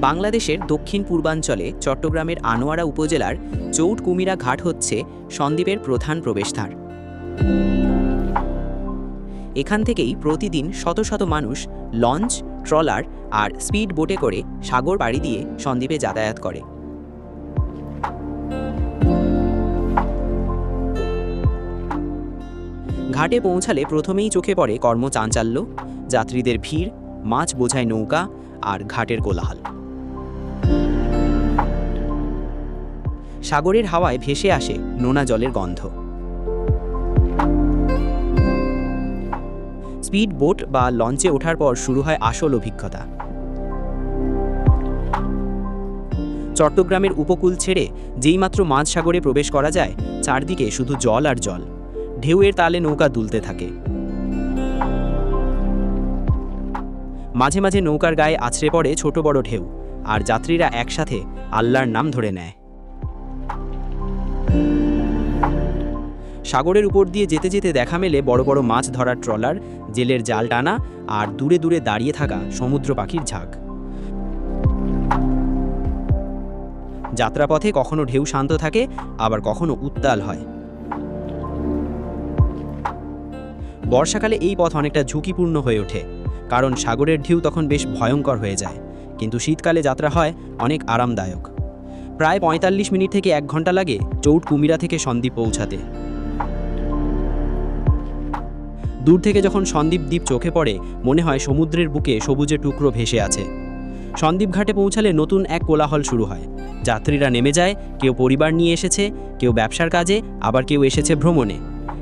বাংলাদেশের দক্ষিণ পূর্বাঞ্চলে চট্টগ্রামের আনোয়ারা উপজেলার চৌট কুমিরা ঘাট হচ্ছে সন্দ্বীপের প্রধান প্রবেশদ্বার। এখান থেকেই প্রতিদিন শত শত মানুষ লঞ্চ, ট্রলার আর স্পিড বোটে করে সাগর পাড়ি দিয়ে সন্দ্বীপে যাতায়াত করে। ঘাটে পৌঁছালে প্রথমেই চোখে পড়ে কর্মচাঞ্চাল্য, যাত্রীদের ভিড়, মাছ বোঝাই নৌকা আর ঘাটের কোলাহল। সাগরের হাওয়ায় ভেসে আসে নোনা জলের গন্ধ। স্পিড বোট বা লঞ্চে ওঠার পর শুরু হয় আসল অভিজ্ঞতা। চট্টগ্রামের উপকূল ছেড়ে যেইমাত্র মাঝ সাগরে প্রবেশ করা যায়, চারদিকে শুধু জল আর জল। ঢেউয়ের তালে নৌকা দুলতে থাকে। মাঝে মাঝে নৌকার গায়ে আছড়ে পড়ে ছোট বড় ঢেউ, আর যাত্রীরা একসাথে আল্লাহর নাম ধরে নেয়। সাগরের উপর দিয়ে যেতে যেতে দেখা মেলে বড় বড় মাছ ধরার ট্রলার, জেলের জাল টানা আর দূরে দূরে দাঁড়িয়ে থাকা সমুদ্র পাখির ঝাঁক। যাত্রাপথে কখনো ঢেউ শান্ত থাকে, আবার কখনো উত্তাল হয়। বর্ষাকালে এই পথ অনেকটা ঝুঁকিপূর্ণ হয়ে ওঠে, কারণ সাগরের ঢেউ তখন বেশ ভয়ঙ্কর হয়ে যায়। কিন্তু শীতকালে যাত্রা হয় অনেক আরামদায়ক। প্রায় ৪৫ মিনিট থেকে ১ ঘন্টা লাগে চৌট কুমিরা থেকে সন্দ্বীপ পৌঁছাতে। দূর থেকে যখন সন্দ্বীপ দ্বীপ চোখে পড়ে, মনে হয় সমুদ্রের বুকে সবুজে টুকরো ভেসে আছে। সন্দ্বীপ ঘাটে পৌঁছালে নতুন এক কোলাহল শুরু হয়। যাত্রীরা নেমে যায়, কেউ পরিবার নিয়ে এসেছে, কেউ ব্যবসার কাজে, আবার কেউ এসেছে ভ্রমণে।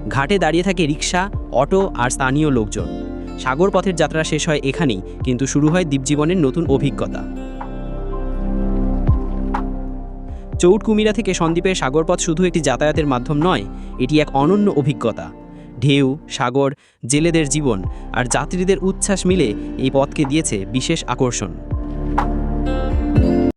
ঘাটে দাঁড়িয়ে থাকে রিক্সা, অটো আর স্থানীয় লোকজন। সাগর পথের যাত্রা শেষ হয় এখানেই, কিন্তু শুরু হয় দ্বীপজীবনের নতুন অভিজ্ঞতা। চৌট কুমিরা থেকে সন্দ্বীপের সাগরপথ শুধু একটি যাতায়াতের মাধ্যম নয়, এটি এক অনন্য অভিজ্ঞতা। ঢেউ, সাগর, জেলেদের জীবন আর যাত্রীদের উচ্ছ্বাস মিলে এই পথকে দিয়েছে বিশেষ আকর্ষণ।